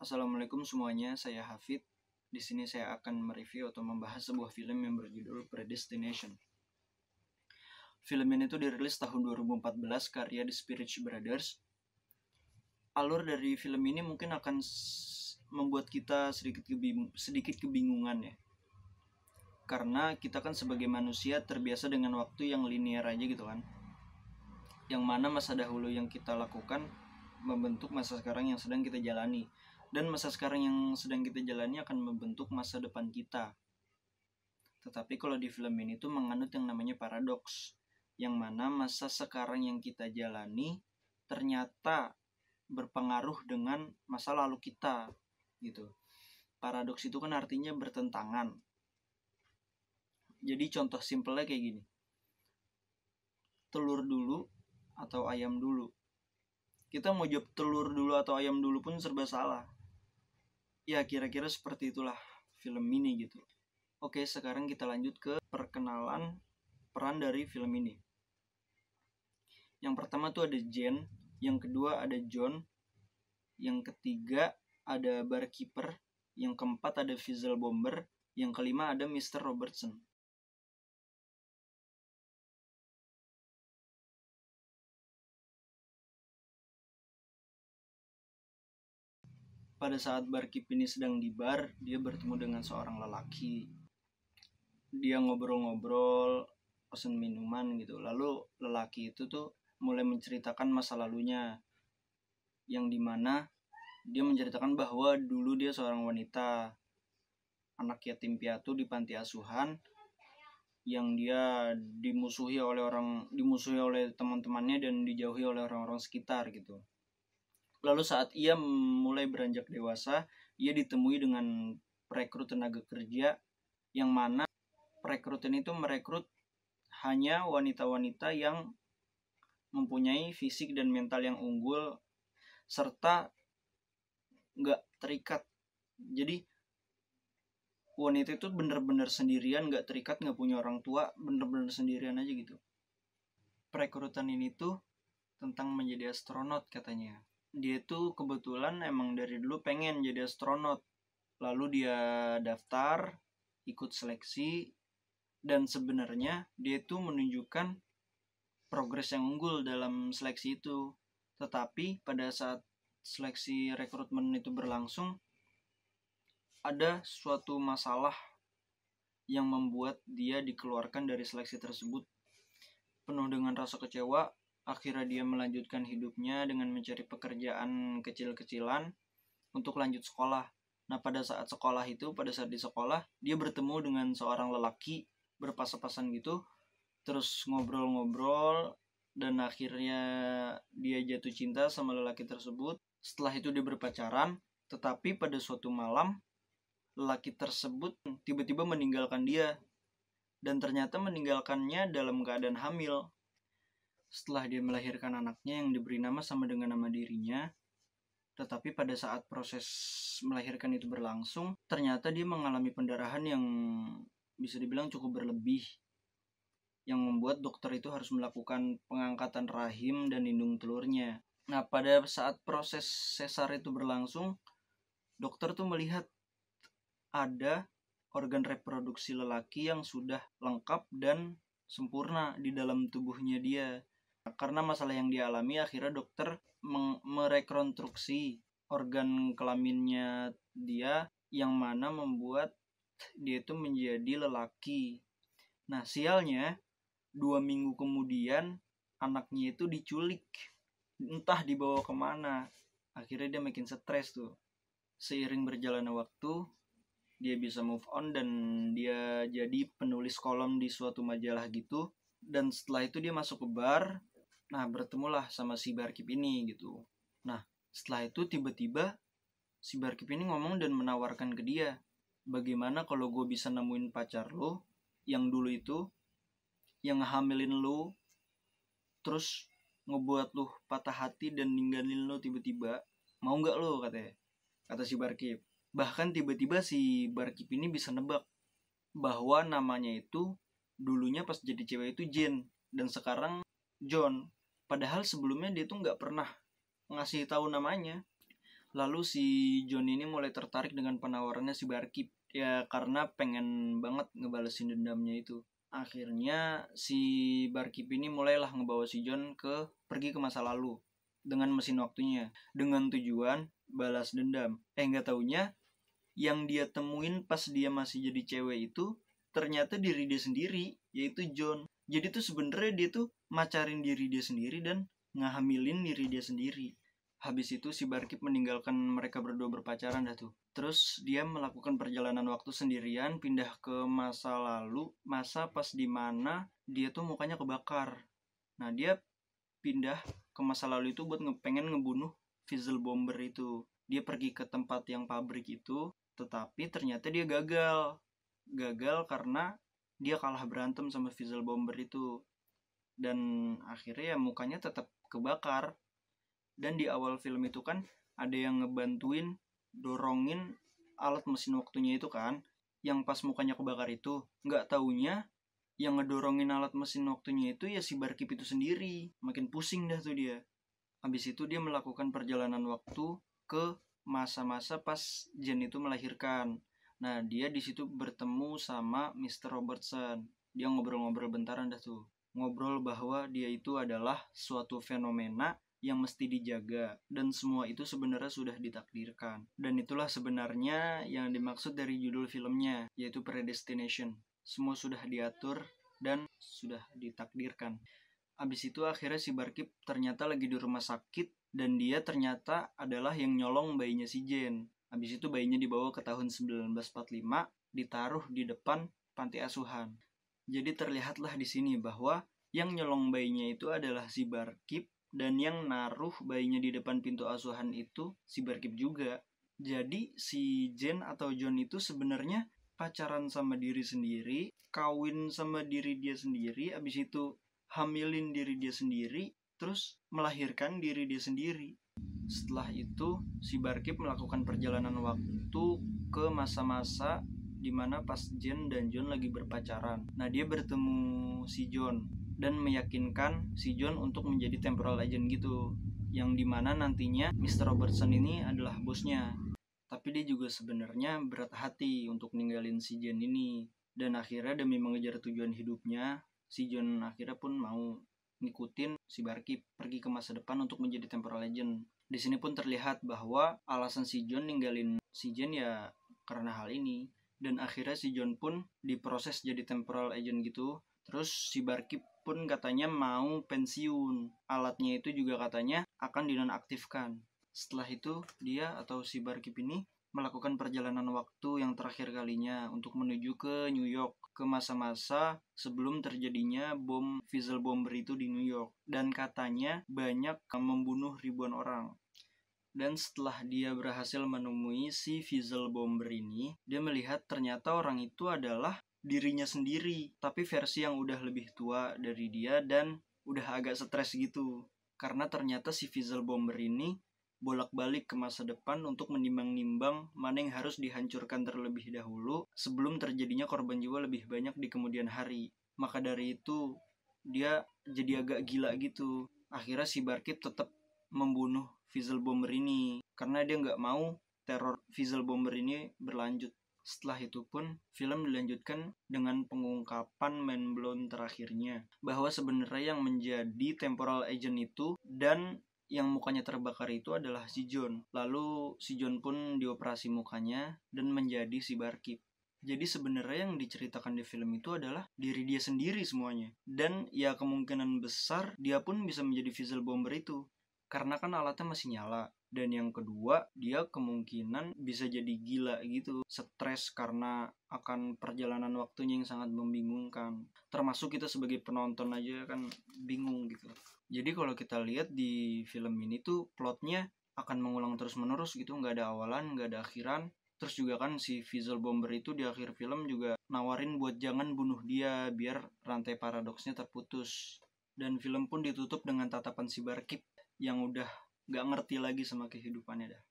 Assalamualaikum semuanya, saya Hafid. Di sini saya akan mereview atau membahas sebuah film yang berjudul Predestination. Film ini tuh dirilis tahun 2014 karya The Spirits Brothers. Alur dari film ini mungkin akan membuat kita sedikit kebingungan ya. Karena kita kan sebagai manusia terbiasa dengan waktu yang linear aja gitu kan. Yang mana masa dahulu yang kita lakukan membentuk masa sekarang yang sedang kita jalani. Dan masa sekarang yang sedang kita jalani akan membentuk masa depan kita. Tetapi kalau di film ini tuh menganut yang namanya paradoks, yang mana masa sekarang yang kita jalani ternyata berpengaruh dengan masa lalu kita gitu. Paradoks itu kan artinya bertentangan. Jadi contoh simpelnya kayak gini. Telur dulu atau ayam dulu. Kita mau jawab telur dulu atau ayam dulu pun serba salah. Ya kira-kira seperti itulah film ini gitu. Oke, sekarang kita lanjut ke perkenalan peran dari film ini. Yang pertama tuh ada Jen, yang kedua ada John, yang ketiga ada barkeeper, yang keempat ada Fizzle Bomber, yang kelima ada Mr. Robertson. Pada saat barkeep ini sedang di bar, dia bertemu dengan seorang lelaki. Dia ngobrol-ngobrol, pesen minuman gitu. Lalu lelaki itu tuh mulai menceritakan masa lalunya, yang dimana dia menceritakan bahwa dulu dia seorang wanita, anak yatim piatu di panti asuhan, yang dia dimusuhi oleh teman-temannya dan dijauhi oleh orang-orang sekitar gitu. Lalu saat ia mulai beranjak dewasa, ia ditemui dengan perekrut tenaga kerja, yang mana perekrut ini tuh merekrut hanya wanita-wanita yang mempunyai fisik dan mental yang unggul serta nggak terikat. Jadi wanita itu bener-bener sendirian, nggak terikat, nggak punya orang tua, bener-bener sendirian aja gitu. Perekrutan ini tuh tentang menjadi astronot katanya. Dia tuh kebetulan emang dari dulu pengen jadi astronot. Lalu dia daftar, ikut seleksi, dan sebenarnya dia tuh menunjukkan progres yang unggul dalam seleksi itu. Tetapi pada saat seleksi rekrutmen itu berlangsung, ada suatu masalah yang membuat dia dikeluarkan dari seleksi tersebut. Penuh dengan rasa kecewa, akhirnya dia melanjutkan hidupnya dengan mencari pekerjaan kecil-kecilan untuk lanjut sekolah. Nah pada saat di sekolah, dia bertemu dengan seorang lelaki berpas-pasan gitu, terus ngobrol-ngobrol, dan akhirnya dia jatuh cinta sama lelaki tersebut. Setelah itu dia berpacaran, tetapi pada suatu malam lelaki tersebut tiba-tiba meninggalkan dia, dan ternyata meninggalkannya dalam keadaan hamil. Setelah dia melahirkan anaknya yang diberi nama sama dengan nama dirinya, tetapi pada saat proses melahirkan itu berlangsung, ternyata dia mengalami pendarahan yang bisa dibilang cukup berlebih, yang membuat dokter itu harus melakukan pengangkatan rahim dan indung telurnya. Nah pada saat proses sesar itu berlangsung, dokter tuh melihat ada organ reproduksi lelaki yang sudah lengkap dan sempurna di dalam tubuhnya dia. Karena masalah yang dialami, akhirnya dokter merekonstruksi organ kelaminnya dia, yang mana membuat dia itu menjadi lelaki. Nah sialnya 2 minggu kemudian anaknya itu diculik, entah dibawa kemana. Akhirnya dia makin stres tuh. Seiring berjalannya waktu, dia bisa move on dan dia jadi penulis kolom di suatu majalah gitu. Dan setelah itu dia masuk ke bar. Nah bertemulah sama si barkeep ini gitu. Nah setelah itu tiba-tiba si barkeep ini ngomong dan menawarkan ke dia, bagaimana kalau gue bisa nemuin pacar lo yang dulu itu, yang ngehamilin lo, terus ngebuat lo patah hati dan ninggalin lo tiba-tiba, mau gak lo, katanya, kata si barkeep. Bahkan tiba-tiba si barkeep ini bisa nebak bahwa namanya itu dulunya pas jadi cewek itu Jen, dan sekarang John. Padahal sebelumnya dia tuh gak pernah ngasih tahu namanya. Lalu si John ini mulai tertarik dengan penawarannya si Barkeep, ya karena pengen banget ngebalesin dendamnya itu. Akhirnya si Barkeep ini mulailah ngebawa si John pergi ke masa lalu dengan mesin waktunya, dengan tujuan balas dendam. Nggak taunya yang dia temuin pas dia masih jadi cewek itu ternyata diri dia sendiri, yaitu John. Jadi tuh sebenarnya dia tuh macarin diri dia sendiri dan ngehamilin diri dia sendiri. Habis itu si Barkeep meninggalkan mereka berdua berpacaran dah tuh. Terus dia melakukan perjalanan waktu sendirian, pindah ke masa lalu, masa pas dimana dia tuh mukanya kebakar. Nah dia pindah ke masa lalu itu buat pengen ngebunuh Fizzle Bomber itu. Dia pergi ke tempat yang pabrik itu, tetapi ternyata dia gagal. Gagal karena dia kalah berantem sama Fizzle Bomber itu. Dan akhirnya ya mukanya tetap kebakar. Dan di awal film itu kan ada yang ngebantuin dorongin alat mesin waktunya itu kan, yang pas mukanya kebakar itu. Nggak taunya yang ngedorongin alat mesin waktunya itu ya si Barkeep itu sendiri. Makin pusing dah tuh dia. Habis itu dia melakukan perjalanan waktu ke masa-masa pas Jen itu melahirkan. Nah dia di situ bertemu sama Mr. Robertson. Dia ngobrol-ngobrol bentaran dah tuh. Ngobrol bahwa dia itu adalah suatu fenomena yang mesti dijaga, dan semua itu sebenarnya sudah ditakdirkan. Dan itulah sebenarnya yang dimaksud dari judul filmnya, yaitu predestination. Semua sudah diatur dan sudah ditakdirkan. Abis itu akhirnya si Barkeep ternyata lagi di rumah sakit, dan dia ternyata adalah yang nyolong bayinya si Jen. Abis itu bayinya dibawa ke tahun 1945, ditaruh di depan panti asuhan. Jadi terlihatlah di sini bahwa yang nyolong bayinya itu adalah si Barkeep, dan yang naruh bayinya di depan pintu asuhan itu si Barkeep juga. Jadi si Jen atau John itu sebenarnya pacaran sama diri sendiri, kawin sama diri dia sendiri, abis itu hamilin diri dia sendiri, terus melahirkan diri dia sendiri. Setelah itu si Barkeep melakukan perjalanan waktu ke masa-masa dimana pas Jen dan John lagi berpacaran. Nah dia bertemu si John dan meyakinkan si John untuk menjadi temporal agent gitu, yang dimana nantinya Mr. Robertson ini adalah bosnya. Tapi dia juga sebenarnya berat hati untuk ninggalin si Jen ini. Dan akhirnya demi mengejar tujuan hidupnya, si John akhirnya pun mau ngikutin si Barkeep pergi ke masa depan untuk menjadi temporal agent. Di sini pun terlihat bahwa alasan si John ninggalin si Jen ya karena hal ini. Dan akhirnya si John pun diproses jadi temporal agent gitu. Terus si Barkeep pun katanya mau pensiun. Alatnya itu juga katanya akan dinonaktifkan. Setelah itu dia atau si Barkeep ini melakukan perjalanan waktu yang terakhir kalinya untuk menuju ke New York, ke masa-masa sebelum terjadinya bom Fizzle Bomber itu di New York. Dan katanya banyak membunuh ribuan orang. Dan setelah dia berhasil menemui si Fizzle Bomber ini, dia melihat ternyata orang itu adalah dirinya sendiri, tapi versi yang udah lebih tua dari dia dan udah agak stres gitu. Karena ternyata si Fizzle Bomber ini bolak-balik ke masa depan untuk menimbang-nimbang mana yang harus dihancurkan terlebih dahulu sebelum terjadinya korban jiwa lebih banyak di kemudian hari. Maka dari itu dia jadi agak gila gitu. Akhirnya si Barkeep tetap membunuh Fizzle Bomber ini karena dia nggak mau teror Fizzle Bomber ini berlanjut. Setelah itu pun film dilanjutkan dengan pengungkapan mindblown terakhirnya bahwa sebenarnya yang menjadi temporal agent itu dan yang mukanya terbakar itu adalah si John. Lalu si John pun dioperasi mukanya dan menjadi si Barkeep. Jadi sebenarnya yang diceritakan di film itu adalah diri dia sendiri semuanya. Dan ya kemungkinan besar dia pun bisa menjadi Fizzle Bomber itu. Karena kan alatnya masih nyala. Dan yang kedua, dia kemungkinan bisa jadi gila gitu. Stres karena akan perjalanan waktunya yang sangat membingungkan. Termasuk kita sebagai penonton aja kan bingung gitu. Jadi kalau kita lihat di film ini tuh plotnya akan mengulang terus-menerus gitu. Nggak ada awalan, nggak ada akhiran. Terus juga kan si Fizzle Bomber itu di akhir film juga nawarin buat jangan bunuh dia biar rantai paradoksnya terputus. Dan film pun ditutup dengan tatapan si Barkeep yang udah gak ngerti lagi sama kehidupannya dah.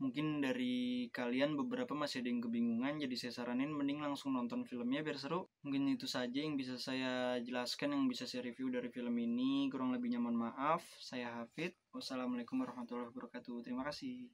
Mungkin dari kalian beberapa masih ada yang kebingungan, jadi saya saranin mending langsung nonton filmnya biar seru. Mungkin itu saja yang bisa saya jelaskan, yang bisa saya review dari film ini. Kurang lebihnya mohon maaf. Saya Hafid. Wassalamualaikum warahmatullahi wabarakatuh. Terima kasih.